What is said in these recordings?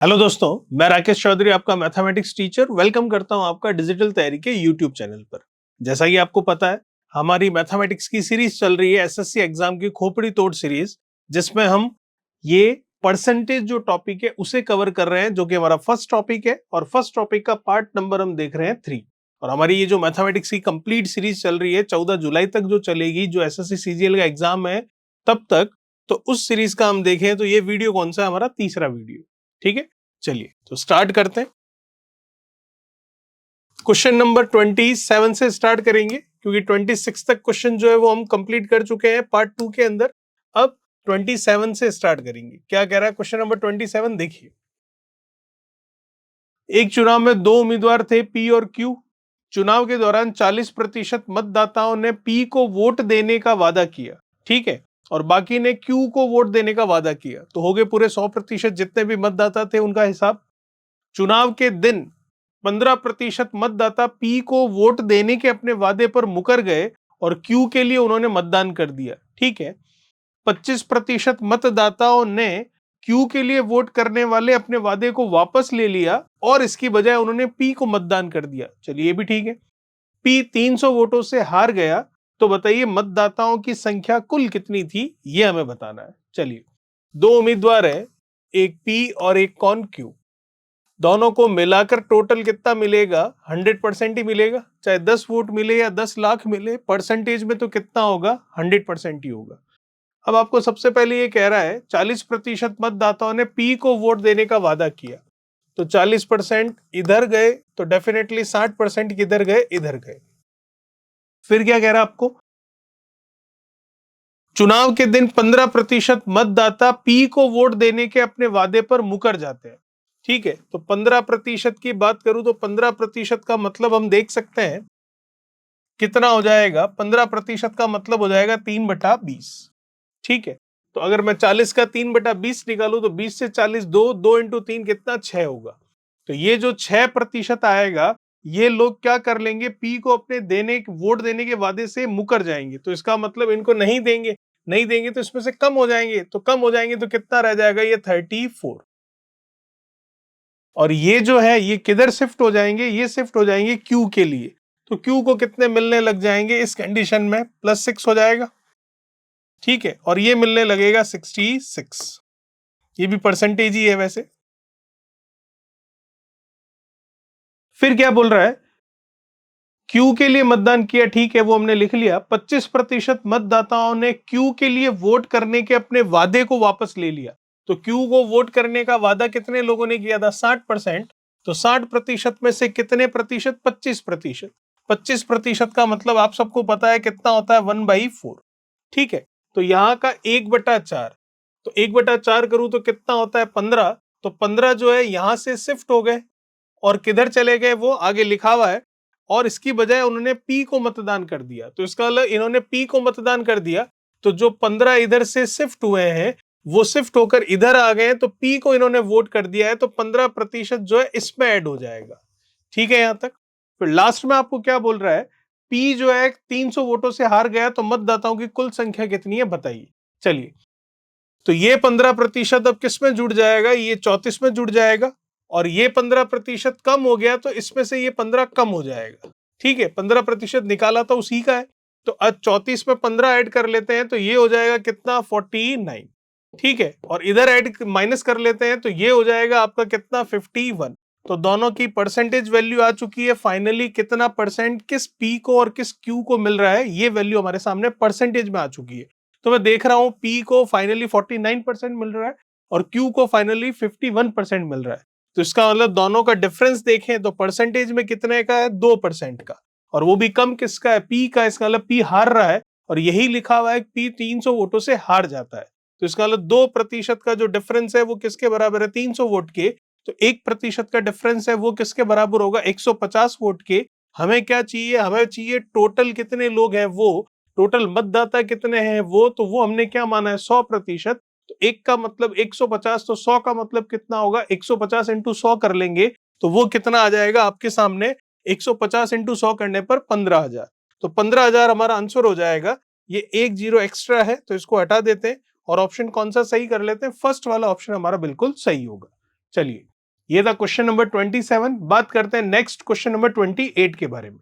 Hello दोस्तों, मैं राकेश चौधरी आपका मैथमेटिक्स टीचर वेलकम करता हूं आपका डिजिटल तैयारी के यूट्यूब चैनल पर। जैसा कि आपको पता है, हमारी मैथमेटिक्स की सीरीज चल रही है एसएससी एग्जाम की खोपड़ी तोड़ सीरीज, जिसमें हम ये परसेंटेज जो टॉपिक है उसे कवर कर रहे हैं, जो कि हमारा फर्स्ट टॉपिक है और फर्स्ट टॉपिक का पार्ट नंबर हम देख रहे हैं 3। और हमारी ये जो मैथमेटिक्स की कंप्लीट सीरीज चल रही है 14 जुलाई तक जो चलेगी, जो एसएससी सीजीएल का एग्जाम है तब तक। तो उस सीरीज का हम देखें तो ये वीडियो कौन सा है, हमारा तीसरा वीडियो। ठीक है, चलिए तो स्टार्ट करते हैं। क्वेश्चन नंबर 27 से स्टार्ट करेंगे, क्योंकि 26 तक क्वेश्चन जो है वो हम कंप्लीट कर चुके हैं पार्ट 2 के अंदर। अब 27 से स्टार्ट करेंगे। क्या कह रहा है क्वेश्चन नंबर 27, देखिए। एक चुनाव में दो उम्मीदवार थे, पी और क्यू। चुनाव के दौरान 40% मतदाताओं ने पी को वोट देने का वादा किया, ठीक है, और बाकी ने क्यू को वोट देने का वादा किया। तो हो गए पूरे 100%, जितने भी मतदाता थे उनका हिसाब। चुनाव के दिन 15% मतदाता पी को वोट देने के अपने वादे पर मुकर गए और क्यू के लिए उन्होंने मतदान कर दिया, ठीक है। 25% मतदाताओं ने क्यू के लिए वोट करने वाले अपने वादे को वापस ले लिया और इसकी बजाय उन्होंने पी को मतदान कर दिया। चलिए, ये भी ठीक है। पी 300 वोटों से हार गया, तो बताइए मतदाताओं की संख्या कुल कितनी थी, यह हमें बताना है। चलिए, दो उम्मीदवार है, एक पी और एक कौन, क्यू। दोनों को मिलाकर टोटल कितना मिलेगा? 100% ही मिलेगा। चाहे 10 वोट मिले या 10 लाख मिले, परसेंटेज में तो कितना होगा? 100% ही होगा। अब आपको सबसे पहले ये कह रहा है 40% मतदाताओं ने पी को वोट देने का वादा किया, तो 40% इधर गए, तो डेफिनेटली 60% किधर गए? इधर गए। फिर क्या कह रहा है आपको? चुनाव के दिन 15% मतदाता पी को वोट देने के अपने वादे पर मुकर जाते हैं, ठीक है। तो 15% की बात करूं तो 15% का मतलब हम देख सकते हैं कितना हो जाएगा। 15% का मतलब हो जाएगा 3/20, ठीक है। तो अगर मैं 40 का 3/20 निकालूं तो 20 से 40 2 इंटू 3 कितना? 6 होगा। तो ये जो 6% आएगा, ये लोग क्या कर लेंगे? पी को अपने वोट देने के वादे से मुकर जाएंगे। तो इसका मतलब इनको नहीं देंगे। नहीं देंगे तो इसमें से कम हो जाएंगे, तो कम हो जाएंगे तो कितना रह जाएगा? ये 34। और ये जो है ये किधर शिफ्ट हो जाएंगे? ये शिफ्ट हो जाएंगे क्यू के लिए। तो क्यू को कितने मिलने लग जाएंगे इस कंडीशन में? +6 हो जाएगा, ठीक है। और ये मिलने लगेगा 66। ये भी परसेंटेज ही है वैसे। फिर क्या बोल रहा है? क्यू के लिए मतदान किया, ठीक है, वो हमने लिख लिया। 25% मतदाताओं ने क्यू के लिए वोट करने के अपने वादे को वापस ले लिया। तो क्यू को वोट करने का वादा कितने लोगों ने किया था? 60%। तो 60% में से कितने प्रतिशत? 25%। 25% का मतलब आप सबको पता है कितना होता है? 1/4, ठीक है। तो यहां का 1/4, तो 1/4 करूं तो कितना होता है? 15। तो 15 जो है यहां से शिफ्ट हो गए और किधर चले गए? वो आगे लिखा हुआ है। और इसकी बजाय उन्होंने पी को मतदान कर दिया। तो इसका मतलब इन्होंने पी को मतदान कर दिया, तो जो 15 इधर से शिफ्ट हुए हैं वो शिफ्ट होकर इधर आ गए, तो पी को इन्होंने वोट कर दिया है, तो 15% जो है इसमें ऐड हो जाएगा, ठीक है यहां तक। फिर लास्ट में आपको क्या बोल रहा है? पी जो है 300 वोटों से हार गया, तो मतदाताओं की कुल संख्या कितनी है बताइए। चलिए, तो ये 15% अब किस में जुड़ जाएगा? ये 34 में जुड़ जाएगा। और ये 15% कम हो गया, तो इसमें से ये 15 कम हो जाएगा, ठीक है। 15% निकाला तो उसी का है, तो आज 34 में 15 ऐड कर लेते हैं, तो ये हो जाएगा कितना? 49, ठीक है। और इधर ऐड माइनस कर लेते हैं, तो ये हो जाएगा आपका कितना? 51। तो दोनों की परसेंटेज वैल्यू आ चुकी है। फाइनली कितना परसेंट किस पी को और किस क्यू को मिल रहा है, ये वैल्यू हमारे सामने परसेंटेज में आ चुकी है। तो मैं देख रहा हूं पी को फाइनली 49% मिल रहा है और क्यू को फाइनली 51% मिल रहा है। तो इसका मतलब दोनों का डिफरेंस देखें तो परसेंटेज में कितने का है? 2% का। और वो भी कम किसका है? पी का। इसका मतलब पी हार रहा है, और यही लिखा हुआ है पी 300 वोटों से हार जाता है। तो इसका मतलब 2% का जो डिफरेंस है वो किसके बराबर है? 300 वोट के। तो 1% का डिफरेंस है वो किसके बराबर होगा? 150 वोट के। हमें क्या चाहिए? हमें चाहिए टोटल कितने लोग हैं वो, टोटल मतदाता कितने हैं वो। तो वो हमने क्या माना है? 100%। तो एक का मतलब 150, तो 100 का मतलब कितना होगा? 150 इंटू 100 कर लेंगे, तो वो कितना आ जाएगा आपके सामने? 150 इंटू 100 करने पर 15,000। तो 15,000 हमारा आंसर हो जाएगा। ये एक जीरो एक्स्ट्रा है, तो इसको हटा देते हैं और ऑप्शन कौन सा सही कर लेते हैं? फर्स्ट वाला ऑप्शन हमारा बिल्कुल सही होगा। चलिए, ये था क्वेश्चन नंबर 27। बात करते हैं नेक्स्ट क्वेश्चन नंबर 28 के बारे में।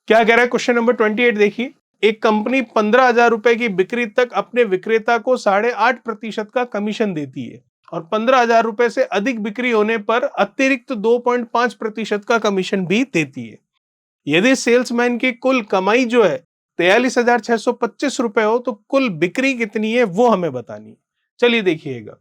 क्या कह रहा है क्वेश्चन नंबर 28? देखिए, एक कंपनी 15,000 रुपए की बिक्री तक अपने विक्रेता को 8.5% का कमीशन देती है और 15,000 रुपए से अधिक बिक्री होने पर अतिरिक्त 2.5% का कमीशन भी देती है। यदि सेल्समैन की कुल कमाई जो है 43,625 रुपए हो तो कुल बिक्री कितनी है वो हमें बतानी है। चलिए देखिएगा,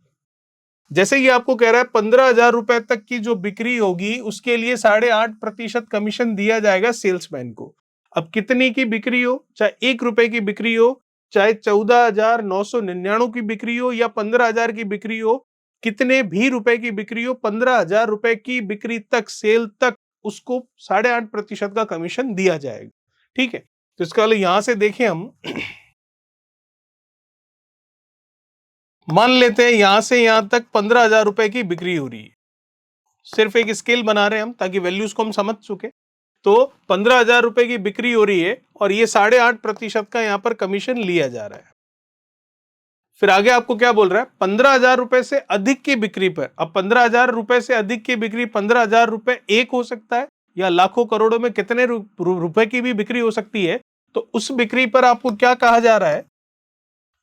जैसे कि आपको कह रहा है 15,000 रुपए तक की जो बिक्री होगी उसके लिए 8.5% कमीशन दिया जाएगा सेल्समैन को। अब कितनी की बिक्री हो, चाहे 1 रुपए की बिक्री हो, चाहे 14,999 की बिक्री हो या 15,000 की बिक्री हो, कितने भी रुपए की बिक्री हो, 15,000 रुपए की बिक्री तक, सेल तक उसको 8.5% का कमीशन दिया जाएगा। ठीक है, तो इसका मतलब यहां से देखें हम मान लेते हैं यहां से यहां तक 15,000 रुपए की बिक्री हो रही है। सिर्फ एक स्केल बना रहे हैं हम ताकि वैल्यूज को हम समझ चुके। तो 15,000 रुपए की बिक्री हो रही है और ये 8.5% का यहां पर कमीशन लिया जा रहा है। फिर आगे आपको क्या बोल रहा है, 15,000 रुपए से अधिक की बिक्री पर। अब 15,000 रुपए से अधिक की बिक्री, 15,000 रुपए एक हो सकता है या लाखों करोड़ों में कितने रुपए की भी बिक्री हो सकती है। तो उस बिक्री पर आपको क्या कहा जा रहा है,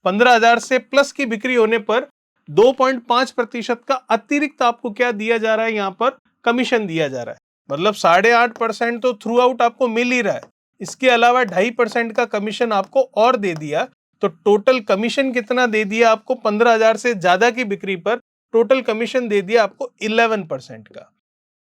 15,000 से प्लस की बिक्री होने पर 2.5% का अतिरिक्त आपको क्या दिया जा रहा है, यहां पर कमीशन दिया जा रहा है। मतलब 8.5% तो थ्रू आउट आपको मिल ही रहा है, इसके अलावा 2.5% का कमीशन आपको और दे दिया। तो टोटल कमीशन कितना दे दिया आपको, 15,000 से ज्यादा की बिक्री पर टोटल कमीशन दे दिया आपको 11% का।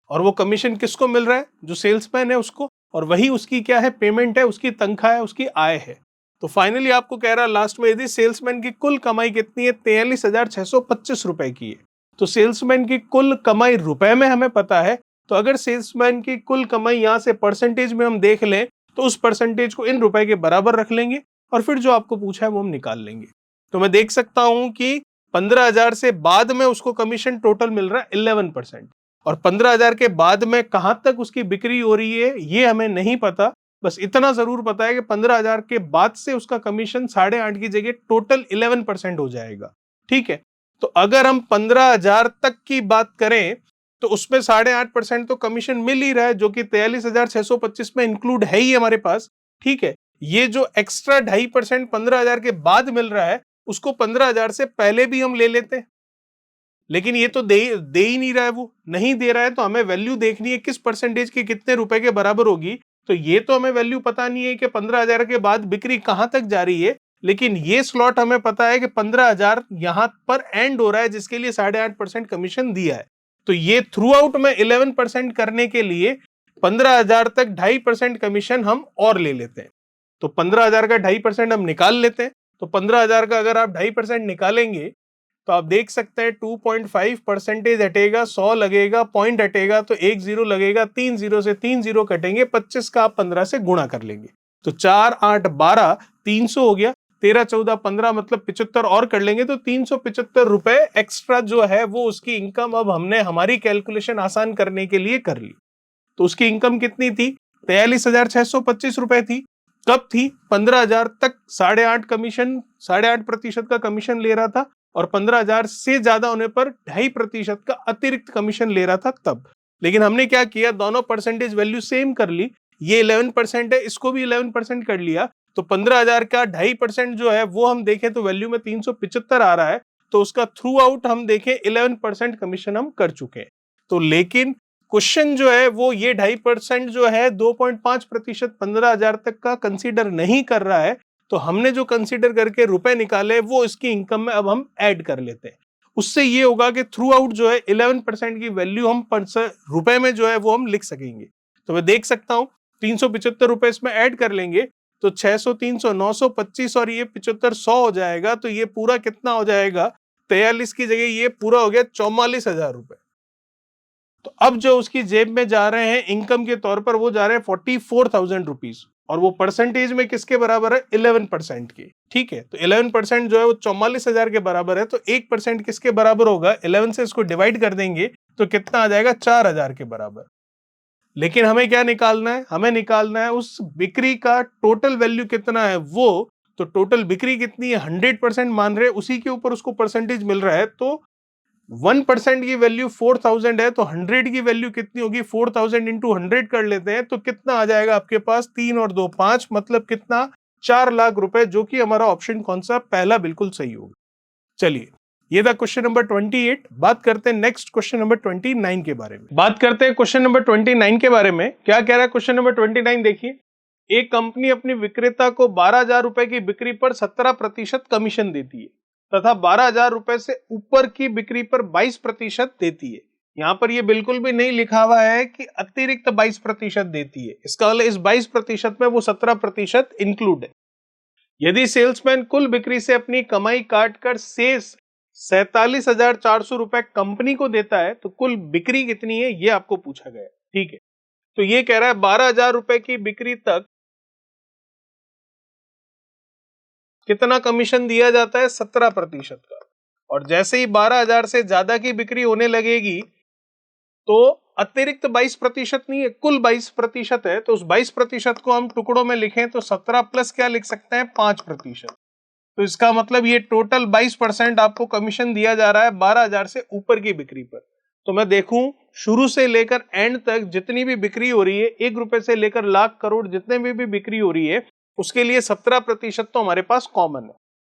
और वो कमीशन किसको मिल रहा है, जो सेल्समैन है उसको, और वही उसकी क्या है, पेमेंट है, उसकी तनख्वाह है, उसकी आय है। तो फाइनली आपको कह रहा है लास्ट में, यदि सेल्समैन की कुल कमाई कितनी है, 43,625 रुपए की है। तो सेल्समैन की कुल कमाई रुपए में हमें पता है, तो अगर सेल्समैन की कुल कमाई यहां से परसेंटेज में हम देख लें तो उस परसेंटेज को इन रुपए के बराबर रख लेंगे और फिर जो आपको पूछा है वो हम निकाल लेंगे। तो मैं देख सकता हूं कि 15,000 से बाद में उसको कमीशन टोटल मिल रहा है 11%, और 15,000 के बाद में कहां तक उसकी बिक्री हो रही है ये हमें नहीं पता। बस इतना जरूर पता है कि 15,000 के बाद से उसका कमीशन 8.5 की जगह टोटल 11% हो जाएगा। ठीक है, तो अगर हम 15,000 तक की बात करें तो उसमें 8.5% तो कमीशन मिल ही रहा है, जो कि 43,625 में इंक्लूड है ही हमारे पास। ठीक है, ये जो एक्स्ट्रा 2.5% 15,000 के बाद मिल रहा है उसको 15,000 से पहले भी हम ले लेते हैं, लेकिन ये तो दे ही नहीं रहा है, वो नहीं दे रहा है। तो हमें वैल्यू देखनी है किस परसेंटेज की कितने रुपए के बराबर होगी। तो ये तो हमें वैल्यू पता नहीं है कि 15,000 के बाद बिक्री कहां तक जा रही है, लेकिन ये स्लॉट हमें पता है कि 15,000 यहां पर एंड हो रहा है, जिसके लिए 8.5% कमीशन दिया है। तो ये थ्रू आउट में 11% करने के लिए 15,000 तक 2.5% कमीशन हम और ले लेते हैं। तो 15,000 का 2.5% हम निकाल लेते हैं। तो 15,000 का अगर आप 2.5% निकालेंगे तो आप देख सकते हैं 2.5% हटेगा, 100 लगेगा, पॉइंट हटेगा तो 1 जीरो लगेगा, 3 जीरो से 3 जीरो कटेंगे, 25 का आप 15 से गुणा कर लेंगे। तो 4 8 12 300 हो गया, 13 14 15 मतलब 75 और कर लेंगे तो 375 रुपए एक्स्ट्रा जो है वो उसकी इनकम अब हमने हमारी कैलकुलेशन आसान करने के लिए कर ली। तो उसकी इनकम कितनी थी, 43,625 रुपए थी। कब थी, 15,000 तक 8.5 कमीशन, 8.5% का कमीशन ले रहा था, और 15,000 से ज्यादा होने पर 2.5% का अतिरिक्त कमीशन ले रहा था तब। लेकिन हमने क्या किया, दोनों परसेंटेज वैल्यू सेम कर ली। ये 11% है, इसको भी 11% कर लिया। तो 15,000 का 2.5% जो है वो हम देखें तो वैल्यू में 375 आ रहा है। तो उसका थ्रू आउट हम देखें 11% कमीशन हम कर चुके हैं। तो लेकिन क्वेश्चन जो है वो ये 2.5% जो है 2.5% 15,000 तक का कंसीडर नहीं कर रहा है। तो हमने जो कंसीडर करके रुपए निकाले वो इसकी इनकम में अब हम ऐड कर लेते हैं। उससे ये होगा कि थ्रू आउट जो है 11% की वैल्यू हम रुपए में जो है वो हम लिख सकेंगे। तो मैं देख सकता हूं 375 रुपए इसमें ऐड कर लेंगे तो 600 300 925 और ये 75 100 हो जाएगा। तो ये पूरा कितना हो जाएगा, 43 की जगह ये पूरा हो गया 44,000 रुपए। तो अब जो उसकी जेब में जा रहे हैं इनकम के तौर पर, वो जा रहे हैं 44,000 रुपीज, और वो परसेंटेज में किसके बराबर है, 11% के। ठीक है, तो 11% जो है वो 44,000 के बराबर है। तो 1% किसके बराबर होगा, 11 से इसको डिवाइड कर देंगे तो कितना आ जाएगा, 4,000 के बराबर। लेकिन हमें क्या निकालना है, हमें निकालना है उस बिक्री का टोटल वैल्यू कितना है वो। तो टोटल बिक्री कितनी है, 100% मान रहे, उसी के ऊपर उसको परसेंटेज मिल रहा है। तो 1% की वैल्यू 4000 है तो 100 की वैल्यू कितनी होगी, 4000 इंटू 100 कर लेते हैं तो कितना आ जाएगा आपके पास, 3 और 2 5, मतलब कितना, 4 लाख रुपए, जो कि हमारा ऑप्शन कौन सा, पहला बिल्कुल सही होगा। चलिए, ये था क्वेश्चन नंबर 28। बात करते हैं नेक्स्ट क्वेश्चन नंबर 29 के बारे में। बात करते हैं क्वेश्चन नंबर 29 के बारे में। क्या कह रहा है क्वेश्चन नंबर 29, देखिए, एक कंपनी अपनी विक्रेता को 12,000 रुपए की बिक्री पर 17% कमीशन देती है तथा 12,000 रुपए से ऊपर की बिक्री पर 22% देती है। यहां पर यह बिल्कुल भी नहीं लिखा हुआ है कि अतिरिक्त 22% देती है, इसका मतलब इस 22% में वो 17% इंक्लूड है। यदि सेल्समैन कुल बिक्री से अपनी कमाई काटकर शेष 47,400 रुपए कंपनी को देता है तो कुल बिक्री कितनी है, ये आपको पूछा गया है। ठीक है, तो ये कह रहा है 12,000 रुपए की बिक्री तक कितना कमीशन दिया जाता है, 17% का। और जैसे ही 12,000 से ज्यादा की बिक्री होने लगेगी तो अतिरिक्त 22% नहीं है, कुल 22% है, तो उस 22% को हम टुकड़ों में लिखें तो 17 प्लस क्या लिख सकते हैं, 5%। तो इसका मतलब ये टोटल 22% आपको कमीशन दिया जा रहा है 12,000 से ऊपर की बिक्री पर। तो मैं देखूं शुरू से लेकर एंड तक जितनी भी बिक्री हो रही है, 1 रुपए से लेकर लाख करोड़ जितने भी बिक्री हो रही है, उसके लिए 17% तो हमारे पास कॉमन है।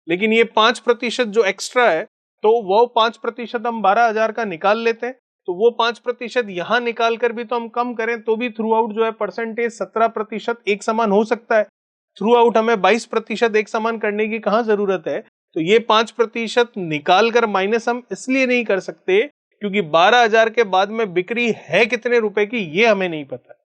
लेकिन ये 5% जो एक्स्ट्रा है, तो वो 5% हम 12,000 का निकाल लेते हैं, तो वो 5% यहां निकाल कर भी तो हम कम करें तो भी थ्रू आउट जो है परसेंटेज 17% एक समान हो सकता है। थ्रू आउट हमें 22% एक समान करने की कहां जरूरत है। तो ये 5% निकाल कर माइनस हम इसलिए नहीं कर सकते क्योंकि 12,000 के बाद में बिक्री है कितने रुपए की, ये हमें नहीं पता।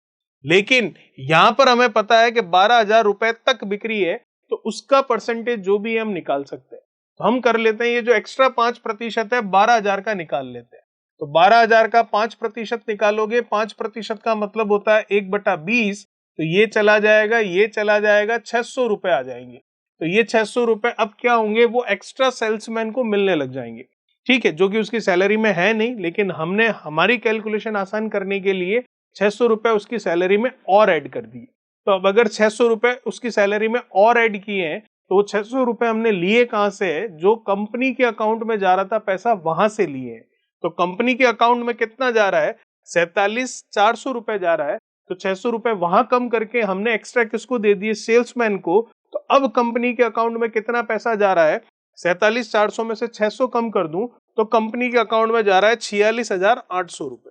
लेकिन यहां पर हमें पता है कि 12,000 रुपए तक बिक्री है, तो उसका परसेंटेज जो भी है हम निकाल सकते हैं। तो हम कर लेते हैं, ये जो एक्स्ट्रा 5% है 12,000 का निकाल लेते हैं। तो 12,000 का 5% निकालोगे, 5% का मतलब होता है 1/20, तो ये चला जाएगा, ये चला जाएगा, 600 रुपए आ जाएंगे। तो ये 600 रुपए अब क्या होंगे, वो एक्स्ट्रा सेल्समैन को मिलने लग जाएंगे। ठीक है, जो कि उसकी सैलरी में है नहीं, लेकिन हमने हमारी कैलकुलेशन आसान करने के लिए 600 रुपए उसकी सैलरी में और ऐड कर दिए। तो अब अगर 600 रुपए उसकी सैलरी में और ऐड किए हैं, तो वो 600 रुपए हमने लिए कहां से है, जो कंपनी के अकाउंट में जा रहा था पैसा, वहां से लिए हैं। तो कंपनी के अकाउंट में कितना जा रहा है, 47,400 रुपए जा रहा है। तो 600 रुपए वहां कम करके हमने एक्स्ट्रा किसको दे दिए, सेल्समैन को। तो अब कंपनी के अकाउंट में कितना पैसा जा रहा है, 47,400 में से 600 कम कर दूं तो कंपनी के अकाउंट में जा रहा है 46,800 रुपए।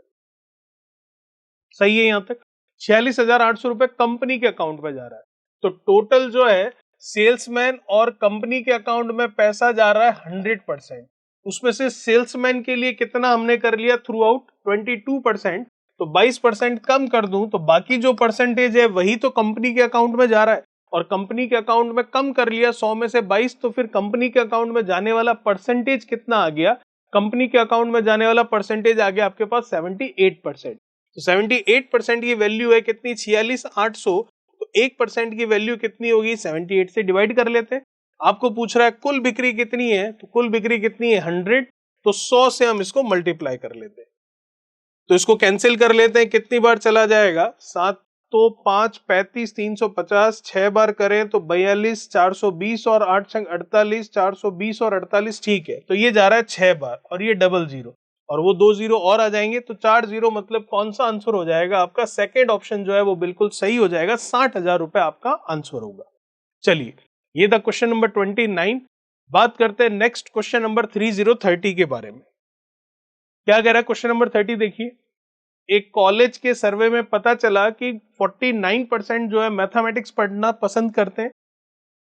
सही है यहां तक, 46,800 रुपए कंपनी के अकाउंट में जा रहा है। तो टोटल जो है सेल्समैन और कंपनी के अकाउंट में पैसा जा रहा है 100%। उसमें से सेल्समैन के लिए कितना हमने कर लिया थ्रू आउट, 22%। तो 22% कम कर दूं तो बाकी जो परसेंटेज है वही तो कंपनी के अकाउंट में जा रहा है। और कंपनी के अकाउंट में कम कर लिया 100 में से 22, तो फिर कंपनी के अकाउंट में जाने वाला परसेंटेज कितना आ गया, कंपनी के अकाउंट में जाने वाला परसेंटेज आ गया आपके पास 78%। तो 78% की वैल्यू है कितनी, 46,800। तो 1% की वैल्यू कितनी होगी, 78 से डिवाइड कर लेते हैं। आपको पूछ रहा है कुल बिक्री कितनी है, तो कुल बिक्री कितनी है 100, तो 100 से हम इसको मल्टीप्लाई कर लेते हैं। तो इसको कैंसिल कर लेते हैं, कितनी बार चला जाएगा, 7 तो 5 35 350, 6 बार करें तो 42 420 और 8 छंग 48, 420 और 48। ठीक है, तो ये जा रहा है 6 बार और ये डबल जीरो और वो 2 जीरो और आ जाएंगे, तो 4 जीरो, मतलब कौन सा आंसर हो जाएगा आपका, सेकेंड ऑप्शन जो है वो बिल्कुल सही हो जाएगा, 60,000 रुपए आपका आंसर होगा। चलिए, ये था क्वेश्चन नंबर 29। बात करते हैं नेक्स्ट क्वेश्चन नंबर 3030 के बारे में। क्या कह रहा है क्वेश्चन नंबर 30, देखिए, एक कॉलेज के सर्वे में पता चला कि 49% जो है मैथमेटिक्स पढ़ना पसंद करते हैं,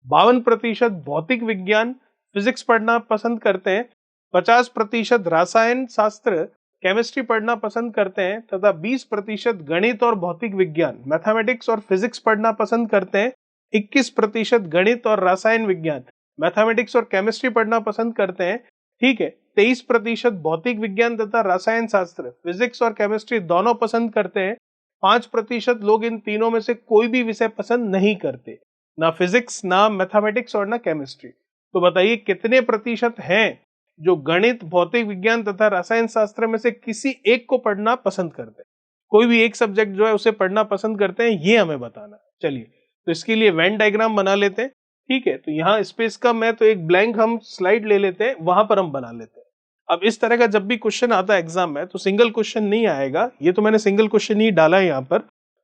52% भौतिक विज्ञान फिजिक्स पढ़ना पसंद करते हैं, 50% रसायन शास्त्र केमिस्ट्री पढ़ना पसंद करते हैं तथा 20% गणित और भौतिक विज्ञान मैथमेटिक्स और फिजिक्स पढ़ना पसंद करते हैं, 21% गणित और रसायन विज्ञान मैथमेटिक्स और केमिस्ट्री पढ़ना पसंद करते हैं। ठीक है, 23% भौतिक विज्ञान तथा रसायन शास्त्र फिजिक्स और केमिस्ट्री दोनों पसंद करते हैं, 5% लोग इन तीनों में से कोई भी विषय पसंद नहीं करते, ना फिजिक्स, ना मैथमेटिक्स और ना केमिस्ट्री। तो बताइए कितने प्रतिशत हैं जो गणित, भौतिक विज्ञान तथा रसायन शास्त्र में से किसी एक को पढ़ना पसंद करते हैं, कोई भी एक सब्जेक्ट जो है उसे पढ़ना पसंद करते हैं, ये हमें बताना है। चलिए, तो इसके लिए वेन डायग्राम बना लेते हैं। ठीक है, तो यहाँ स्पेस का मैं तो एक ब्लैंक हम स्लाइड ले लेते हैं, वहां पर हम बना लेते हैं। अब इस तरह का जब भी क्वेश्चन आता है एग्जाम में तो सिंगल क्वेश्चन नहीं आएगा, ये तो मैंने सिंगल क्वेश्चन ही डाला है यहाँ पर।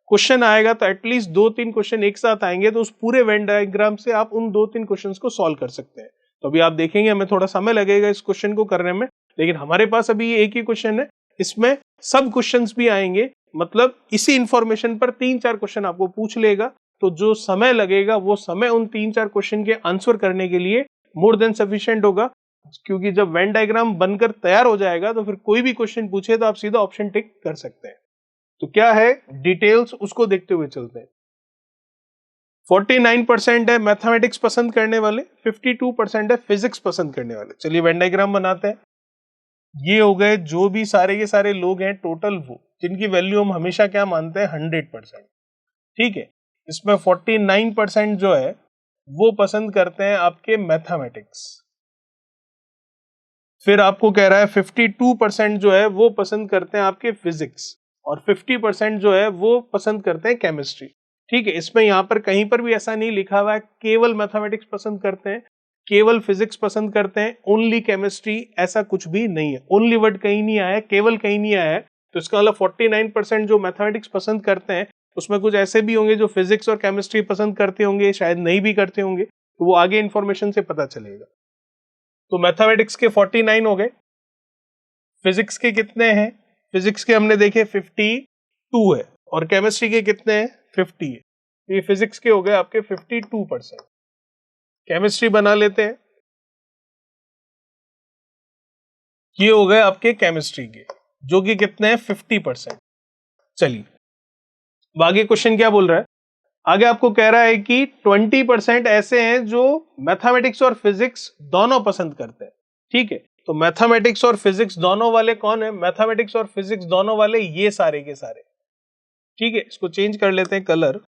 क्वेश्चन आएगा तो एटलीस्ट 2-3 क्वेश्चन एक साथ आएंगे, तो उस पूरे वेन डायग्राम से आप उन 2-3 क्वेश्चंस को सॉल्व कर सकते हैं। तो अभी आप देखेंगे हमें थोड़ा समय लगेगा इस क्वेश्चन को करने में, लेकिन हमारे पास अभी ये एक ही क्वेश्चन है, इसमें सब क्वेश्चंस भी आएंगे, मतलब इसी इंफॉर्मेशन पर 3-4 क्वेश्चन आपको पूछ लेगा, तो जो समय लगेगा वो समय उन 3-4 क्वेश्चन के आंसर करने के लिए मोर देन सफिशिएंट होगा। क्योंकि जब वेन डायग्राम बनकर तैयार हो जाएगा तो फिर कोई भी क्वेश्चन पूछे तो आप सीधा ऑप्शन टिक कर सकते हैं। तो क्या है डिटेल्स, उसको देखते हुए चलते हैं। 49% है मैथमेटिक्स पसंद करने वाले, 52% है फिजिक्स पसंद करने वाले। चलिए वेन डायग्राम बनाते हैं। ये हो गए जो भी सारे के सारे लोग हैं टोटल, वो जिनकी वैल्यू हम हमेशा क्या मानते हैं 100%। ठीक है, इसमें 49% जो है वो पसंद करते हैं आपके मैथमेटिक्स। फिर आपको कह रहा है 52% जो है वो पसंद करते हैं आपके फिजिक्स, और 50% जो है वो पसंद करते हैं केमिस्ट्री। ठीक है, इसमें यहां पर कहीं पर भी ऐसा नहीं लिखा हुआ है केवल मैथमेटिक्स पसंद करते हैं, केवल फिजिक्स पसंद करते हैं, ओनली केमिस्ट्री, ऐसा कुछ भी नहीं है। ओनली वर्ड कहीं नहीं आया है, केवल कहीं नहीं आया है, तो इसका मतलब 49% जो मैथमेटिक्स पसंद करते हैं उसमें कुछ ऐसे भी होंगे जो फिजिक्स और केमिस्ट्री पसंद करते होंगे, शायद नहीं भी करते होंगे, तो वो आगे इंफॉर्मेशन से पता चलेगा। तो मैथमेटिक्स के 49 हो गए, फिजिक्स के कितने हैं? फिजिक्स के हमने देखे 52 है, और केमिस्ट्री के कितने हैं? 50 है। ये फिजिक्स के हो गए आपके 52%। केमिस्ट्री बना लेते हैं, ये हो गए आपके केमिस्ट्री के, जो कि कितने हैं? 50%। चलिए आगे क्वेश्चन क्या बोल रहा है? आगे आपको कह रहा है कि 20% ऐसे हैं जो मैथमेटिक्स और फिजिक्स दोनों पसंद करते हैं। ठीक है, तो मैथमेटिक्स और फिजिक्स दोनों वाले कौन है? मैथमेटिक्स और फिजिक्स दोनों वाले ये सारे के सारे। ठीक है, इसको चेंज कर लेते हैं कलर।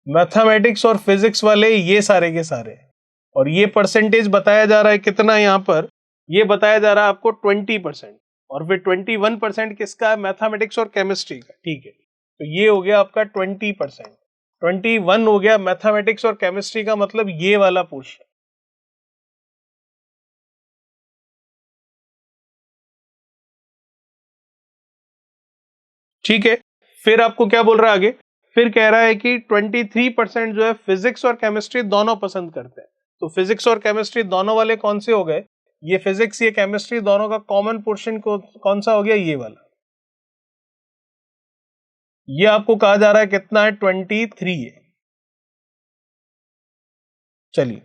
मैथमेटिक्स और फिजिक्स वाले ये सारे के सारे, और ये परसेंटेज बताया जा रहा है कितना यहां पर? ये बताया जा रहा है आपको 20%, और फिर 21% किसका है? मैथमेटिक्स और केमिस्ट्री का। ठीक है, तो ये हो गया आपका 20%। 21 हो गया मैथमेटिक्स और केमिस्ट्री का, मतलब ये वाला पोर्शन। ठीक है, फिर आपको क्या बोल रहा है आगे? फिर कह रहा है कि 23% जो है फिजिक्स और केमिस्ट्री दोनों पसंद करते हैं। तो फिजिक्स और केमिस्ट्री दोनों वाले कौन से हो गए? ये फिजिक्स ये केमिस्ट्री दोनों का कॉमन पोर्शन कौन सा हो गया? ये वाला। ये आपको कहा जा रहा है कितना है? 23 है। चलिए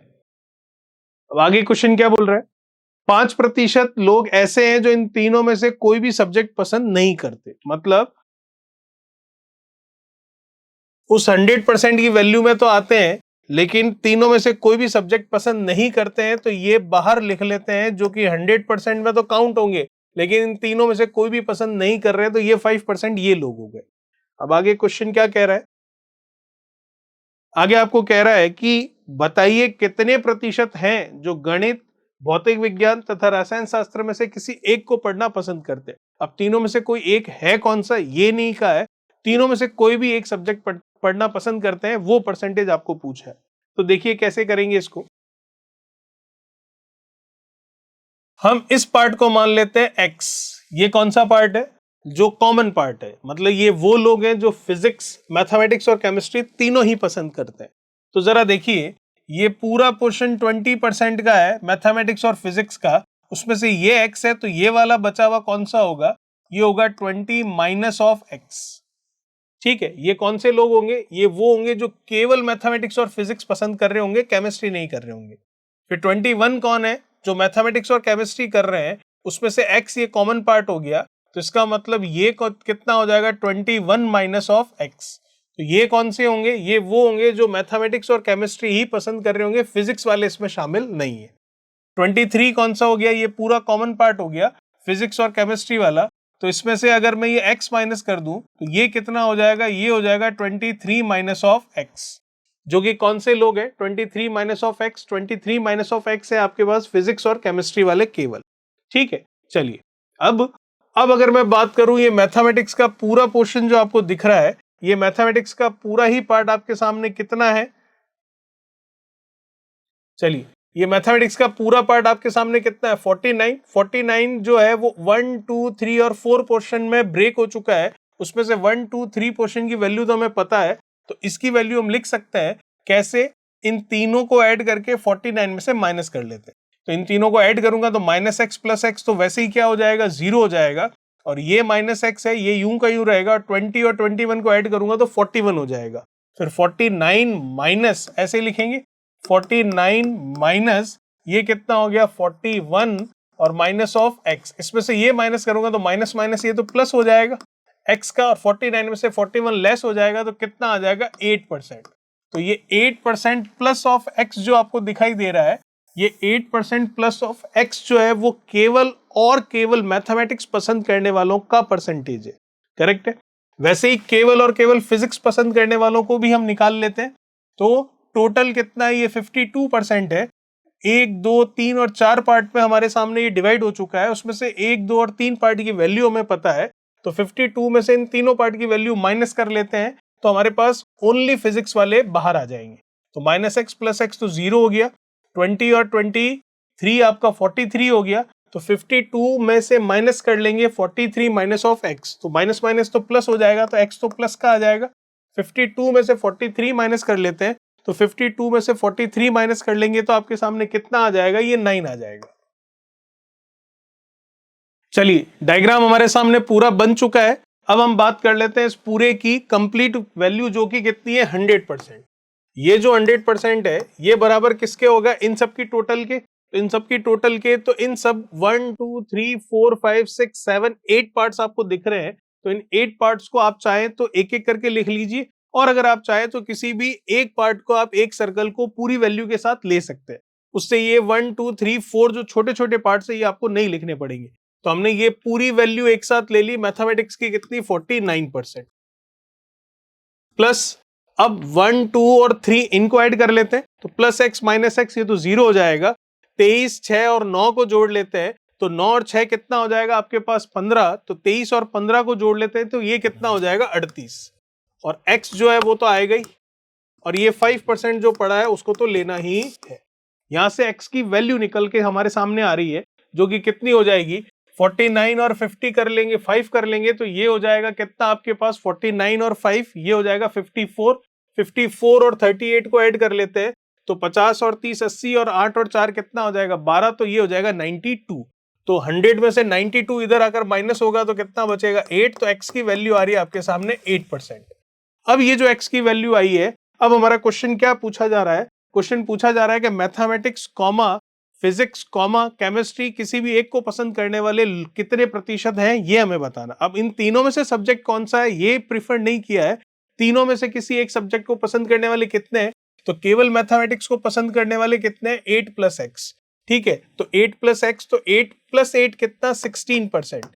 अब आगे क्वेश्चन क्या बोल रहा है? 5% लोग ऐसे हैं जो इन तीनों में से कोई भी सब्जेक्ट पसंद नहीं करते, मतलब उस 100% की वैल्यू में तो आते हैं, लेकिन तीनों में से कोई भी सब्जेक्ट पसंद नहीं करते हैं, तो ये बाहर लिख लेते हैं, जो कि 100% में तो काउंट होंगे, लेकिन इन तीनों में से कोई भी पसंद नहीं कर रहे हैं, तो ये 5% ये लोग हो गए। अब आगे क्वेश्चन क्या कह रहा है? आगे आपको कह रहा है कि बताइए कितने प्रतिशत हैं जो गणित, भौतिक विज्ञान तथा रसायन शास्त्र में से किसी एक को पढ़ना पसंद करते हैं। अब तीनों में से कोई एक है, कौन सा ये नहीं कहा है, तीनों में से कोई भी एक सब्जेक्ट पढ़ना पसंद करते हैं, वो परसेंटेज आपको पूछा है। तो देखिए कैसे करेंगे इसको। हम इस पार्ट को मान लेते हैं एक्स। ये कौन सा पार्ट है? जो कॉमन पार्ट है, मतलब ये वो लोग हैं जो फिजिक्स, मैथमेटिक्स और केमिस्ट्री तीनों ही पसंद करते हैं। तो जरा देखिए, ये पूरा पोर्शन 20% का है मैथमेटिक्स और फिजिक्स का, उसमें से ये एक्स है, तो ये वाला बचा हुआ कौन सा होगा? ये होगा 20 माइनस ऑफ एक्स। ठीक है, ये कौन से लोग होंगे? ये वो होंगे जो केवल मैथमेटिक्स और फिजिक्स पसंद कर रहे होंगे, केमिस्ट्री नहीं कर रहे होंगे। फिर 21 कौन है? जो मैथमेटिक्स और केमिस्ट्री कर रहे हैं, उसमें से एक्स ये कॉमन पार्ट हो गया, तो इसका मतलब ये कितना हो जाएगा? 21 माइनस ऑफ एक्स। तो ये कौन से होंगे? ये वो होंगे जो मैथमेटिक्स और केमिस्ट्री ही पसंद कर रहे होंगे, फिजिक्स वाले इसमें शामिल नहीं है। 23 कौन सा हो गया? ये पूरा कॉमन पार्ट हो गया, फिजिक्स और केमिस्ट्री वाला। तो इसमें से अगर मैं ये x माइनस कर दूं तो ये कितना हो जाएगा? ये हो जाएगा 23 माइनस ऑफ x, जो कि कौन से लोग हैं? 23 minus of x। 23 minus of x है आपके पास फिजिक्स और केमिस्ट्री वाले केवल। ठीक है, चलिए अब अगर मैं बात करूं, ये मैथमेटिक्स का पूरा पोर्शन जो आपको दिख रहा है, ये मैथमेटिक्स का पूरा ही पार्ट आपके सामने कितना है? चलिए, ये मैथमेटिक्स का पूरा पार्ट आपके सामने कितना है 49। 49 जो है वो 1 2 3 और 4 पोर्शन में ब्रेक हो चुका है। उसमें से 1 2 3 पोर्शन की वैल्यू तो हमें पता है, तो इसकी वैल्यू हम लिख सकते हैं कैसे, इन तीनों को ऐड करके 49 में से माइनस कर लेते हैं। तो इन तीनों को ऐड करूंगा तो माइनस एक्स प्लस एक्स तो वैसे ही क्या हो जाएगा, जीरो हो जाएगा, और ये माइनस एक्स है, ये यूं का यूं रहेगा। 20 और 21 को ऐड करूंगा तो 41 हो जाएगा। फिर 49 माइनस, ऐसे लिखेंगे 49 माइनस ये कितना हो गया 41 और माइनस ऑफ एक्स, इसमें से ये माइनस करूंगा तो माइनस माइनस ये तो प्लस हो जाएगा एक्स का, और 49 में से 41 लेस हो जाएगा तो कितना आ जाएगा 8%। तो ये 8% प्लस ऑफ एक्स जो आपको दिखाई दे रहा है, ये 8% प्लस ऑफ एक्स जो है वो केवल और केवल मैथमेटिक्स पसंद करने वालों का परसेंटेज है। करेक्ट है। वैसे ही केवल और केवल फिजिक्स पसंद करने वालों को भी हम निकाल लेते हैं, तो टोटल कितना है, ये 52% है। 1 2 3 और 4 पार्ट में हमारे सामने ये डिवाइड हो चुका है, उसमें से 1 2 और 3 पार्ट की वैल्यू हमें पता है, तो 52 में से इन तीनों पार्ट की वैल्यू माइनस कर लेते हैं, तो हमारे पास ओनली फिजिक्स वाले बाहर आ जाएंगे। तो माइनस एक्स प्लस एक्स तो 0 हो गया, 20 और 23 आपका 43 हो गया, तो 52 में से माइनस कर लेंगे 43 माइनस ऑफ एक्स, तो माइनस माइनस तो प्लस हो जाएगा, तो एक्स तो प्लस का आ जाएगा। 52 में से 43 माइनस कर लेते हैं, तो 52 में से 43 माइनस कर लेंगे तो आपके सामने कितना आ जाएगा, ये 9 आ जाएगा। चलिए, डायग्राम हमारे सामने पूरा बन चुका है। अब हम बात कर लेते हैं इस पूरे की कंप्लीट वैल्यू, जो कि कितनी है 100%। ये जो 100% है ये बराबर किसके होगा, इन सब की टोटल के। तो इन सब की टोटल के, तो इन सब 1 2 3 4 5 6 7 8 पार्ट्स आपको दिख रहे हैं, तो इन 8 पार्ट्स को आप चाहें तो एक एक करके लिख लीजिए, और अगर आप चाहें तो किसी भी एक पार्ट को आप एक सर्कल को पूरी वैल्यू के साथ ले सकते हैं। उससे ये 1 2 3 4 जो छोटे छोटे पार्ट्स है ये आपको नहीं लिखने पड़ेंगे। तो हमने ये पूरी वैल्यू एक साथ ले ली, मैथमेटिक्स की कितनी 49%। प्लस अब 1 2 और 3 इनको ऐड कर लेते हैं, तो प्लस एक्स माइनस एक्स ये तो 0 हो जाएगा। 23 6 और 9 को जोड़ लेते हैं, तो 9 और 6 कितना हो जाएगा आपके पास 15, तो 23 और 15 को जोड़ लेते हैं तो ये कितना हो जाएगा 38, और x जो है वो तो आएगा ही, और ये 5% जो पड़ा है उसको तो लेना ही है। यहां से x की वैल्यू निकल के हमारे सामने आ रही है, जो कि कितनी हो जाएगी 49 और 50 कर लेंगे, 5 कर लेंगे, तो ये हो जाएगा कितना आपके पास 49 और 5 ये हो जाएगा 54। 54 और 38 को ऐड कर लेते हैं, तो 50 और 30 80 और 8 और 4 कितना हो जाएगा 12, तो ये हो जाएगा 92। तो 100 में से 92 इधर आकर माइनस होगा तो कितना बचेगा 8, तो x की वैल्यू आ रही है आपके सामने 8%। अब ये जो x की वैल्यू आई है, अब हमारा क्वेश्चन क्या पूछा जा रहा है, क्वेश्चन पूछा जा रहा है कि mathematics comma physics comma chemistry किसी भी एक को पसंद करने वाले कितने प्रतिशत हैं, ये हमें बताना। अब इन तीनों में से सब्जेक्ट कौन सा है ये प्रिफर नहीं किया है, तीनों में से किसी एक सब्जेक्ट को पसंद करने वाले कितने हैं, तो केवल मैथमेटिक्स को पसंद करने वाले कितने हैं 8 प्लस एक्स। ठीक है, तो 8 प्लस एक्स, तो 8 प्लस 8 कितना 16%।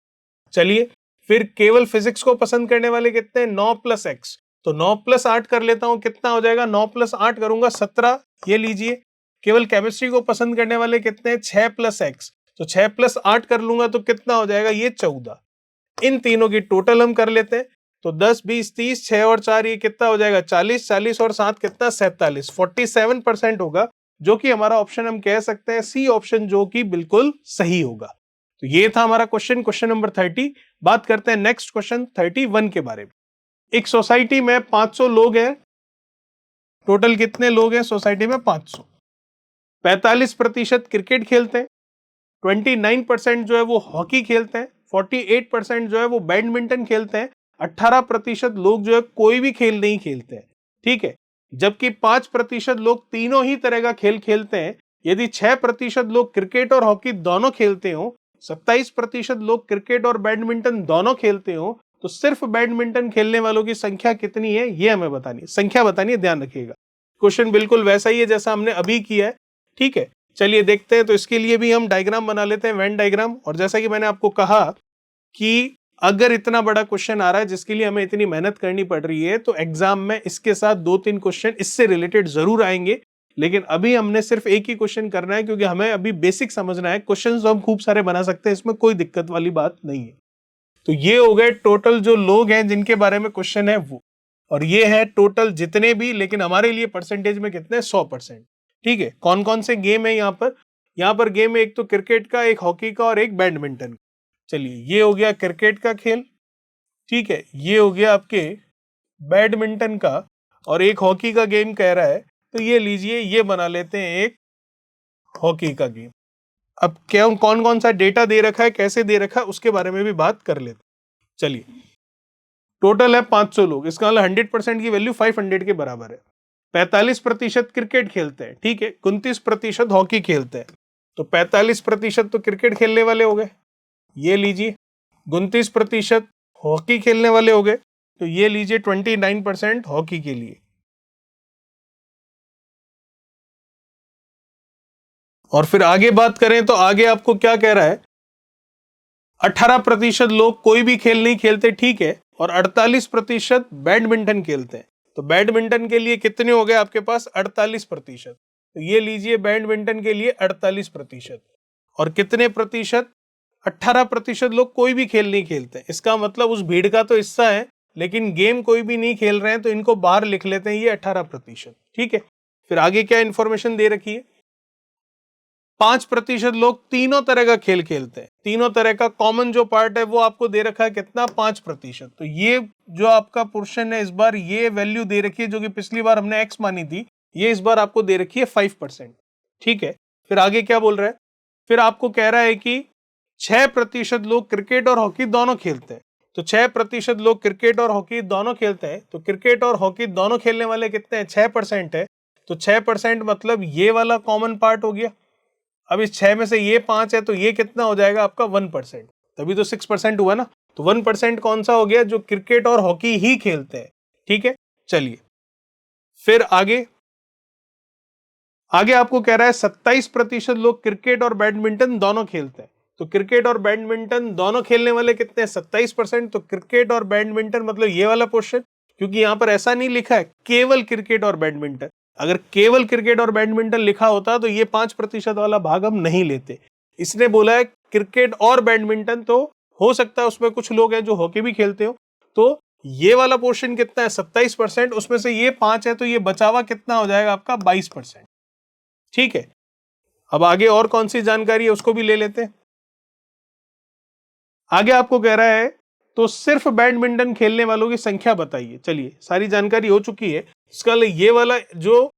चलिए, फिर केवल फिजिक्स को पसंद करने वाले कितने 9 प्लस एक्स, तो 9 प्लस 8 कर लेता हूं, कितना हो जाएगा 9 प्लस 8 करूंगा 17, ये लीजिए। केवल केमिस्ट्री को पसंद करने वाले कितने 6 प्लस एक्स, तो 6 प्लस 8 कर लूंगा तो कितना हो जाएगा ये 14। इन तीनों की टोटल हम कर लेते हैं, तो 10 20 30 6 और 4 ये कितना हो जाएगा 40, 40 और 7 कितना 47, 47% होगा, जो कि हमारा ऑप्शन हम कह सकते हैं सी ऑप्शन, जो कि बिल्कुल सही होगा। तो ये था हमारा क्वेश्चन नंबर 30। बात करते हैं नेक्स्ट क्वेश्चन 31 के बारे में। एक सोसाइटी में 500 लोग हैं, टोटल कितने लोग हैं सोसाइटी में 500। 45% क्रिकेट खेलते हैं, 29% जो है वो हॉकी खेलते हैं, 48% जो है वो बैडमिंटन खेलते हैं, 18% लोग जो है कोई भी खेल नहीं खेलते हैं। ठीक है, जबकि 5% लोग तीनों ही तरह का खेल खेलते हैं। यदि 6% लोग क्रिकेट और हॉकी दोनों खेलते हो, 27% लोग क्रिकेट और बैडमिंटन दोनों खेलते हो, तो सिर्फ बैडमिंटन खेलने वालों की संख्या कितनी है ये हमें बतानी है, संख्या बतानी है, ध्यान रखिएगा। क्वेश्चन बिल्कुल वैसा ही है जैसा हमने अभी किया है। ठीक है, चलिए देखते हैं। तो इसके लिए भी हम डायग्राम बना लेते हैं, वेन डायग्राम। और जैसा कि मैंने आपको कहा कि अगर इतना बड़ा क्वेश्चन आ रहा है जिसके लिए हमें इतनी मेहनत करनी पड़ रही है, तो एग्जाम में इसके साथ 2-3 क्वेश्चन इससे रिलेटेड जरूर आएंगे। लेकिन अभी हमने सिर्फ एक ही क्वेश्चन करना है, क्योंकि हमें अभी बेसिक समझना है। क्वेश्चन हम खूब सारे बना सकते हैं, इसमें कोई दिक्कत वाली बात नहीं है। तो ये हो गए टोटल जो लोग हैं जिनके बारे में क्वेश्चन है वो, और ये है टोटल जितने भी, लेकिन हमारे लिए परसेंटेज में कितने 100%। ठीक है, कौन कौन से गेम है यहाँ पर गेम है एक तो क्रिकेट का, एक हॉकी का और एक बैडमिंटन। चलिए, ये हो गया क्रिकेट का खेल, ठीक है, ये हो गया आपके बैडमिंटन का, और एक हॉकी का गेम कह रहा है, तो ये लीजिए, ये बना लेते हैं एक हॉकी का गेम। अब क्या कौन कौन सा डेटा दे रखा है, कैसे दे रखा है, उसके बारे में भी बात कर लेते हैं। चलिए, टोटल है 500 लोग, इसका मतलब 100% की वैल्यू 500 के बराबर है। 45% क्रिकेट खेलते हैं, ठीक है, 29% हॉकी खेलते हैं, तो 45% तो क्रिकेट खेलने वाले हो गए, ये लीजिए, 29% हॉकी खेलने वाले हो गए, तो ये लीजिए 29% हॉकी के लिए। और फिर आगे बात करें तो आगे आपको क्या कह रहा है, 18% लोग कोई भी खेल नहीं खेलते, ठीक है, और 48% बैडमिंटन खेलते हैं। तो बैडमिंटन के लिए कितने हो गए आपके पास, 48%, तो ये लीजिए बैडमिंटन के लिए 48%। और कितने प्रतिशत, 18% लोग कोई भी खेल नहीं खेलते, इसका मतलब उस भीड़ का तो हिस्सा है, लेकिन गेम कोई भी नहीं खेल रहे हैं, तो इनको बाहर लिख लेते हैं, ये 18%, ठीक है। फिर आगे क्या इंफॉर्मेशन दे रखी है, 5% लोग तीनों तरह का खेल खेलते हैं, तीनों तरह का कॉमन जो पार्ट है वो आपको दे रखा है कितना, 5%। तो ये जो आपका पोर्शन है, इस बार ये वैल्यू दे रखी है, जो कि पिछली बार हमने x मानी थी, ये इस बार आपको दे रखी है 5%, ठीक है। फिर आगे क्या बोल रहा है, फिर आपको कह रहा है कि 6% लोग क्रिकेट और हॉकी दोनों खेलते हैं, तो 6% लोग क्रिकेट और हॉकी दोनों खेलते हैं, तो क्रिकेट और हॉकी दोनों खेलने वाले कितने हैं, 6% है, तो 6% मतलब ये वाला कॉमन पार्ट हो गया। अब इस 6 में से ये 5 है, तो ये कितना हो जाएगा आपका 1%, तभी तो 6% हुआ ना, तो 1% कौन सा हो गया, जो क्रिकेट और हॉकी ही खेलते हैं, ठीक है। चलिए, फिर आगे आगे आपको कह रहा है 27% लोग क्रिकेट और बैडमिंटन दोनों खेलते हैं, तो क्रिकेट और बैडमिंटन दोनों खेलने वाले कितने हैं, 27%, तो क्रिकेट और बैडमिंटन मतलब ये वाला पोर्शन, क्योंकि यहां पर ऐसा नहीं लिखा है केवल क्रिकेट और बैडमिंटन, अगर केवल क्रिकेट और बैडमिंटन लिखा होता तो ये 5% वाला भाग हम नहीं लेते। इसने बोला है क्रिकेट और बैडमिंटन, तो हो सकता है उसमें कुछ लोग हैं जो हॉकी भी खेलते हो, तो ये वाला पोर्शन कितना है, 27%, उसमें से ये 5 है, तो ये बचावा कितना हो जाएगा आपका 22%, ठीक है। अब आगे और कौन सी जानकारी है उसको भी ले लेते हैं। आगे आपको कह रहा है, तो सिर्फ बैडमिंटन खेलने वालों की संख्या बताइए। चलिए, सारी जानकारी हो चुकी है, इसका ये वाला जो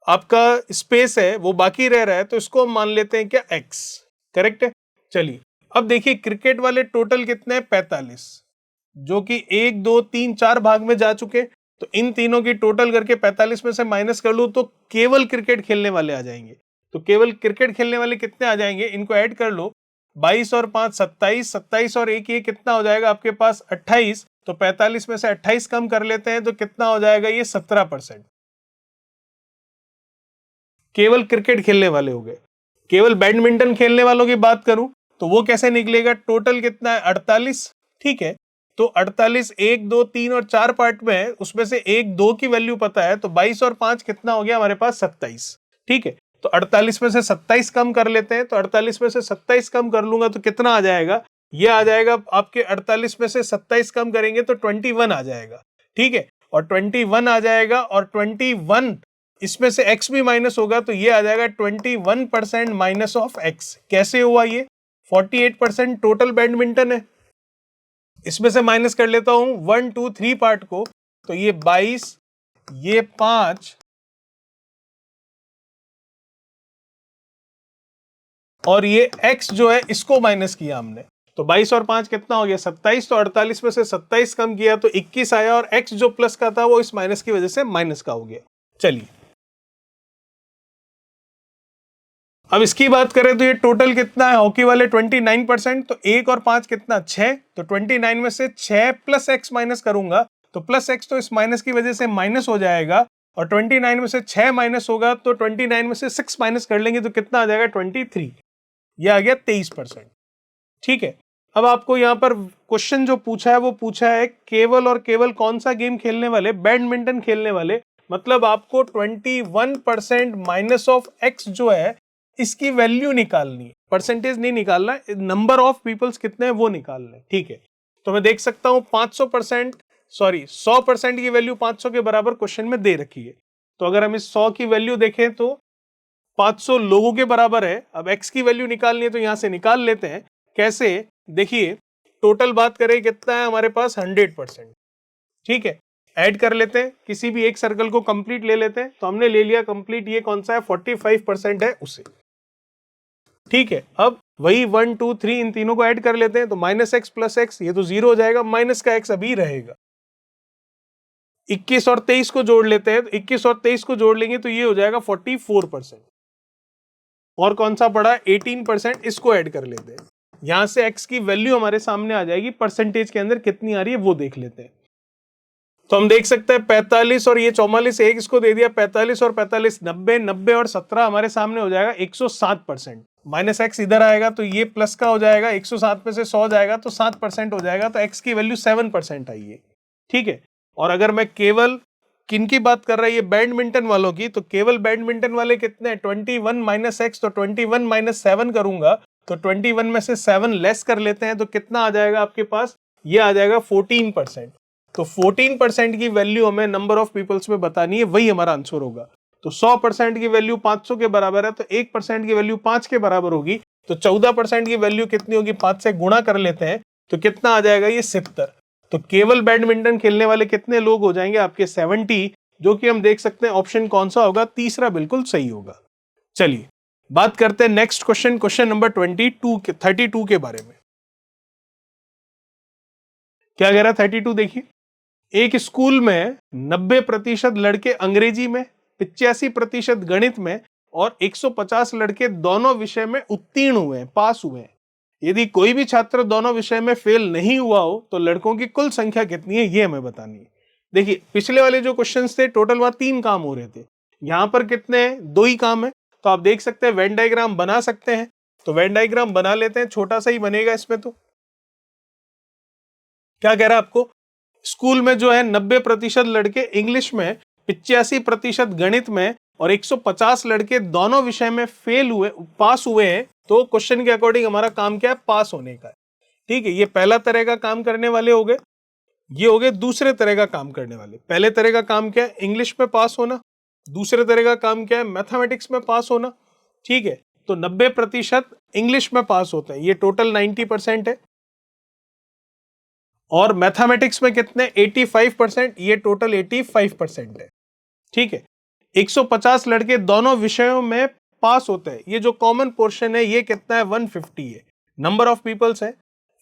आपका स्पेस है वो बाकी रह रहा है, तो इसको हम मान लेते हैं क्या, x, करेक्ट है। चलिए, अब देखिए क्रिकेट वाले टोटल कितने हैं, 45, जो कि 1 2 3 4 भाग में जा चुके, तो इन तीनों की टोटल करके 45 में से माइनस कर लूं तो केवल क्रिकेट खेलने वाले आ जाएंगे, तो केवल क्रिकेट खेलने वाले कितने आ जाएंगे, इनको ऐड कर लो, 22 और 5 27, 27 और 1 ये कितना हो जाएगा आपके पास 28, तो 45 में से 28 कम कर लेते हैं, तो कितना हो जाएगा ये 17%, केवल क्रिकेट खेलने वाले हो गए। केवल बैडमिंटन खेलने वालों की बात करूं तो वो कैसे निकलेगा, टोटल कितना है 48, ठीक है, तो 48 1 2 3 और 4 पार्ट में है, उसमें से 1 2 की वैल्यू पता है, तो 22 और 5 कितना हो गया हमारे पास 27, ठीक है। तो 48 में से 27 कम कर लेते हैं, तो 48 में से 27 कम कर लूंगा तो कितना आ जाएगा, ये आ जाएगा आपके 48 में से 27 कम करेंगे तो 21 आ जाएगा, ठीक है, और 21 आ जाएगा, और 21 इसमें से x भी माइनस होगा, तो ये आ जाएगा 21% माइनस ऑफ x। कैसे हुआ ये, 48% टोटल बैडमिंटन है, इसमें से माइनस कर लेता हूं 1 2 3 पार्ट को, तो ये 22, ये 5 और ये x जो है इसको माइनस किया हमने, तो 22 और 5 कितना हो गया 27, तो 48 में से 27 कम किया तो 21 आया, और x जो प्लस का था वो इस माइनस की वजह से माइनस का हो गया। चलिए, अब इसकी बात करें तो ये टोटल कितना है, हॉकी वाले 29%, तो 1 और 5 कितना 6, तो 29 में से 6 प्लस एक्स माइनस करूंगा, तो प्लस एक्स तो इस माइनस की वजह से माइनस हो जाएगा, और 29 में से 6 माइनस होगा, तो 29 में से 6 माइनस कर लेंगे तो कितना आ जाएगा 23, ये आ गया 23%, ठीक है। अब आपको यहाँ पर क्वेश्चन जो पूछा है वो पूछा है केवल और केवल कौन सा गेम खेलने वाले, बैडमिंटन खेलने वाले, मतलब आपको 21% माइनस ऑफ एक्स जो है इसकी वैल्यू निकालनी है, परसेंटेज नहीं निकालना, नंबर ऑफ पीपल्स कितने हैं वो निकालना है, ठीक है। तो मैं देख सकता हूं 100% की वैल्यू 500 के बराबर क्वेश्चन में दे रखी है, तो अगर हम इस 100 की वैल्यू देखें तो 500 लोगों के बराबर है। अब x की वैल्यू निकालनी है तो यहां से निकाल लेते हैं। कैसे? देखिए, टोटल बात करें कितना है हमारे पास, 100%। ठीक है, ऐड कर लेते हैं, किसी भी एक सर्कल को कंप्लीट ले लेते हैं। तो हमने ले लिया कंप्लीट, ये कौन सा है, 45% है उसे। ठीक है, अब वही 1 2 3 इन तीनों को ऐड कर लेते हैं। तो -x प्लस x, ये तो 0 हो जाएगा, माइनस का x अभी रहेगा। 21 और 23 को जोड़ लेते हैं, तो 21 और 23 को जोड़ लेंगे तो ये हो जाएगा 44%। और कौन सा पड़ा, 18%, इसको ऐड कर लेते हैं। यहां से x की वैल्यू हमारे सामने आ जाएगी, परसेंटेज के अंदर कितनी आ रही है वो देख लेते हैं। तो हम देख सकते हैं 45 और ये 44, एक इसको दे दिया, 45 और 45 90, 90 और 17 हमारे सामने हो जाएगा 107%। माइनस एक्स इधर आएगा तो ये प्लस का हो जाएगा, 107 में से 100 जाएगा तो 7% हो जाएगा, तो x की वैल्यू 7% आई है। ठीक है, और अगर मैं केवल किन की बात कर रहा है, ये बैडमिंटन वालों की, तो केवल बैडमिंटन वाले कितने, 21 माइनस एक्स, तो 21 माइनस 7 करूंगा तो 21 में से 7 लेस कर लेते हैं तो कितना आ जाएगा आपके पास, ये आ जाएगा 14%। तो 14% की वैल्यू हमें नंबर ऑफ पीपल्स में बतानी है, वही हमारा आंसर होगा। तो 100% की वैल्यू 500 के बराबर है, तो 1% की वैल्यू 5 के बराबर होगी, तो 14% की वैल्यू कितनी होगी, 5 से गुणा कर लेते हैं तो कितना आ जाएगा, ये 70। तो केवल बैडमिंटन खेलने वाले कितने लोग हो जाएंगे आपके, 70, जो कि हम देख सकते हैं ऑप्शन कौन सा होगा, तीसरा बिल्कुल सही होगा। चलिए बात करते हैं नेक्स्ट क्वेश्चन, क्वेश्चन नंबर 32 के बारे में। क्या कह रहा है 32, देखिए, एक स्कूल में 90% लड़के अंग्रेजी में, 85% गणित में और 150 लड़के दोनों विषय में उत्तीर्ण हुए हैं, पास हुए हैं। यदि कोई भी छात्र दोनों विषय में फेल नहीं हुआ हो तो लड़कों की कुल संख्या कितनी है, ये हमें बतानी है। देखिए, पिछले वाले जो क्वेश्चंस थे टोटल वहां 3 काम हो रहे थे, यहां पर कितने हैं, 2 ही काम है। तो आप देख सकते हैं वेन डायग्राम बना सकते हैं, तो वेन डायग्राम बना लेते हैं, छोटा सा ही बनेगा इसमें। तो क्या कह रहा है आपको, स्कूल में जो है 90% लड़के इंग्लिश में, 85% गणित में और 150 लड़के दोनों विषय में फेल हुए, पास हुए हैं। तो क्वेश्चन के अकॉर्डिंग हमारा काम क्या है, पास होने का है। ठीक है, ये पहला तरह का काम करने वाले हो गए, ये हो गए दूसरे तरह का काम करने वाले। पहले तरह का काम क्या है, इंग्लिश में पास होना। दूसरे तरह का काम क्या है, मैथमेटिक्स में पास होना। ठीक है, तो 90% इंग्लिश में पास होते हैं, ये टोटल 90% है। और मैथमेटिक्स में कितने, 85%, ये टोटल 85% है। ठीक है, 150 लड़के दोनों विषयों में पास होते हैं, ये जो कॉमन पोर्शन है ये कितना है, 150 है, नंबर ऑफ पीपल्स है।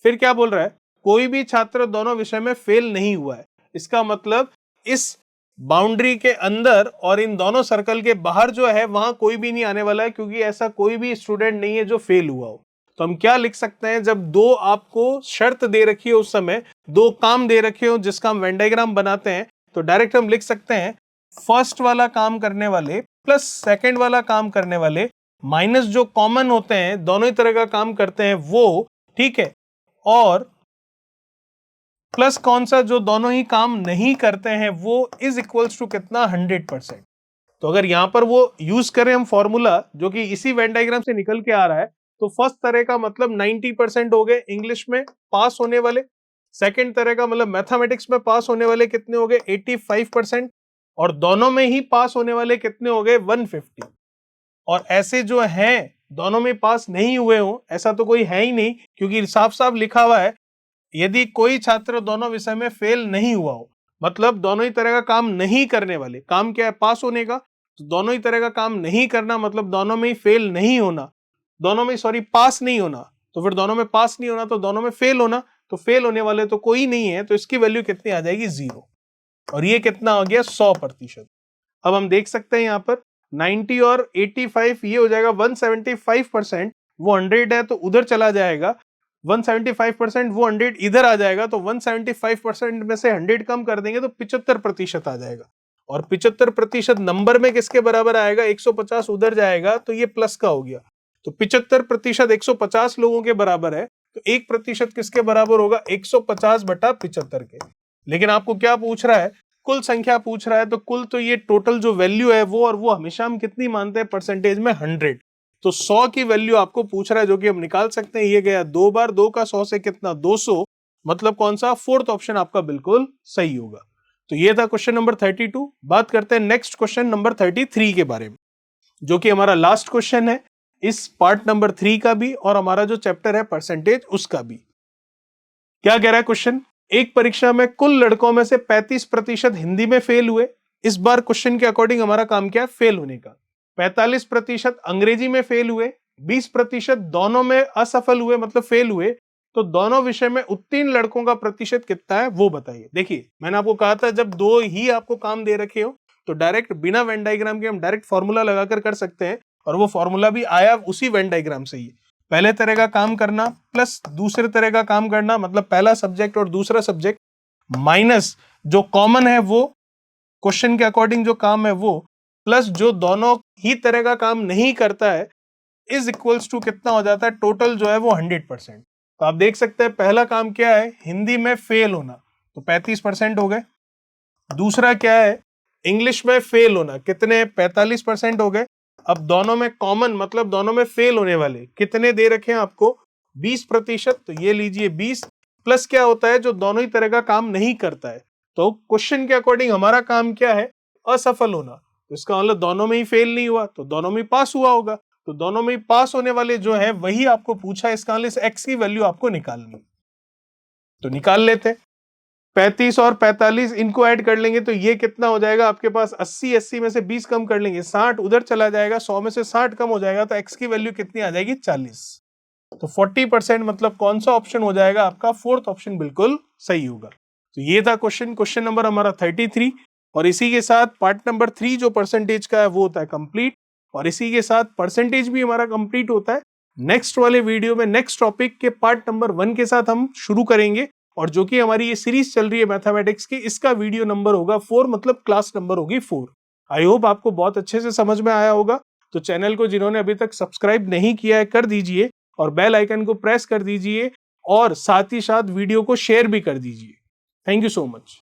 फिर क्या बोल रहा है, कोई भी छात्र दोनों विषय में फेल नहीं हुआ है। इसका मतलब इस बाउंड्री के अंदर और इन दोनों सर्कल के बाहर जो है वहां कोई भी नहीं आने वाला है, क्योंकि ऐसा कोई भी स्टूडेंट नहीं है जो फेल हुआ हो। तो हम क्या लिख सकते हैं, जब दो आपको शर्त दे रखी है, उस समय दो काम दे रखे हो जिसका हम वेन डायग्राम बनाते हैं, तो डायरेक्ट हम लिख सकते हैं फर्स्ट वाला काम करने वाले प्लस सेकंड वाला काम करने वाले माइनस जो कॉमन होते हैं, दोनों ही तरह का काम करते हैं वो, ठीक है, और प्लस कौन सा जो दोनों ही काम नहीं करते हैं वो इज इक्वल्स टू कितना, 100%। तो अगर यहां पर वो यूज करें हम फॉर्मूला जो कि इसी वेन डायग्राम से निकल के आ रहा है, तो फर्स्ट तरह का मतलब 90% हो गए इंग्लिश में पास होने वाले, सेकंड तरह का मतलब मैथमेटिक्स में पास होने वाले कितने हो गए, 85%, और दोनों में ही पास होने वाले कितने हो गए, 150। और ऐसे जो हैं दोनों में पास नहीं हुए हो ऐसा तो कोई है ही नहीं, क्योंकि साफ साफ लिखा हुआ है यदि कोई छात्र दोनों विषय में फेल नहीं हुआ हो, मतलब दोनों ही तरह का काम नहीं करने वाले, काम क्या है, पास होने का, तो दोनों ही तरह का काम नहीं करना मतलब दोनों में ही फेल नहीं होना, दोनों में सॉरी पास नहीं होना, तो फिर दोनों में पास नहीं होना तो दोनों में फेल होना, तो फेल होने वाले तो कोई नहीं है, तो इसकी वैल्यू कितनी आ जाएगी, 0। और ये कितना हो गया, 100%। अब हम देख सकते हैं यहाँ पर 90 और 85 ये हो जाएगा 175%, वो 100 है तो उधर चला जाएगा, 175% वो 100 इधर आ जाएगा, तो 175% में से 100 कम कर देंगे तो 75% आ जाएगा। और 75% नंबर में किसके बराबर आएगा, 150 उधर जाएगा तो ये प्लस का हो गया, तो 75% 150 लोगों के बराबर है, तो 1% किसके बराबर होगा, 150/75 के। लेकिन आपको क्या पूछ रहा है, कुल संख्या पूछ रहा है, तो कुल तो ये टोटल जो वैल्यू है वो, और वो हमेशा हम कितनी मानते हैं परसेंटेज में, 100। तो 100 की वैल्यू आपको पूछ रहा है, जो कि हम निकाल सकते हैं, ये गया 2 बार, 2 का 100 से कितना, 200, मतलब कौन सा, फोर्थ ऑप्शन आपका बिल्कुल सही होगा। तो ये था क्वेश्चन नंबर 32। बात करते हैं नेक्स्ट क्वेश्चन नंबर 33 के बारे में, जो कि हमारा लास्ट क्वेश्चन है इस पार्ट नंबर 3 का भी और हमारा जो चैप्टर है परसेंटेज उसका भी। क्या कह रहा है क्वेश्चन? एक परीक्षा में कुल लड़कों में से 35% हिंदी में फेल हुए। इस बार क्वेश्चन के अकॉर्डिंग हमारा काम क्या है? फेल होने का। 45% अंग्रेजी में फेल हुए, 20% दोनों में असफल हुए मतलब फेल हुए। तो दोनों विषय में उत्तीर्ण लड़कों का प्रतिशत कितना है वो बताइए। देखिए मैंने आपको कहा था जब दो ही आपको काम दे रखे हो तो डायरेक्ट बिना वेन डायग्राम के हम डायरेक्ट फॉर्मूला लगाकर कर सकते हैं, और वो फॉर्मूला भी आया उसी वेन डायग्राम से ही। पहले तरह का काम करना प्लस दूसरे तरह का काम करना, मतलब पहला सब्जेक्ट और दूसरा सब्जेक्ट, माइनस जो कॉमन है वो क्वेश्चन के अकॉर्डिंग जो काम है वो, प्लस जो दोनों ही तरह का काम नहीं करता है, इज इक्वल्स टू कितना हो जाता है? टोटल जो है वो 100%। तो आप देख सकते हैं पहला काम क्या है? हिंदी में फेल होना, तो 35% हो गए। दूसरा क्या है? इंग्लिश में फेल होना, कितने? 45% हो गए। अब दोनों में कॉमन मतलब दोनों में फेल होने वाले कितने दे रखे हैं आपको? 20%। तो ये लीजिए 20, प्लस क्या होता है? जो दोनों ही तरह का काम नहीं करता है। तो क्वेश्चन के अकॉर्डिंग हमारा काम क्या है? असफल होना। तो इसका मतलब दोनों में ही फेल नहीं हुआ तो दोनों में पास हुआ होगा। तो दोनों में पास होने वाले जो है वही आपको पूछा, इसका मतलब एक्स की वैल्यू आपको निकालनी। तो निकाल लेते। 35 और 45 इनको ऐड कर लेंगे तो ये कितना हो जाएगा आपके पास? 80 में से 20 कम कर लेंगे, 60 उधर चला जाएगा, 100 में से 60 कम हो जाएगा, तो एक्स की वैल्यू कितनी आ जाएगी? 40। तो 40% मतलब कौन सा ऑप्शन हो जाएगा आपका? फोर्थ ऑप्शन बिल्कुल सही होगा। तो ये था क्वेश्चन नंबर हमारा 33। और इसी के साथ पार्ट नंबर 3 जो परसेंटेज का है वो होता है कंप्लीट, और इसी के साथ परसेंटेज भी हमारा कंप्लीट होता है। नेक्स्ट वाले वीडियो में नेक्स्ट टॉपिक के पार्ट नंबर 1 के साथ हम शुरू करेंगे, और जो कि हमारी ये सीरीज चल रही है मैथमेटिक्स की, इसका वीडियो नंबर होगा 4, मतलब क्लास नंबर होगी 4। आई होप आपको बहुत अच्छे से समझ में आया होगा। तो चैनल को जिन्होंने अभी तक सब्सक्राइब नहीं किया है कर दीजिए, और बेल आइकन को प्रेस कर दीजिए, और साथ ही साथ वीडियो को शेयर भी कर दीजिए। Thank you so much.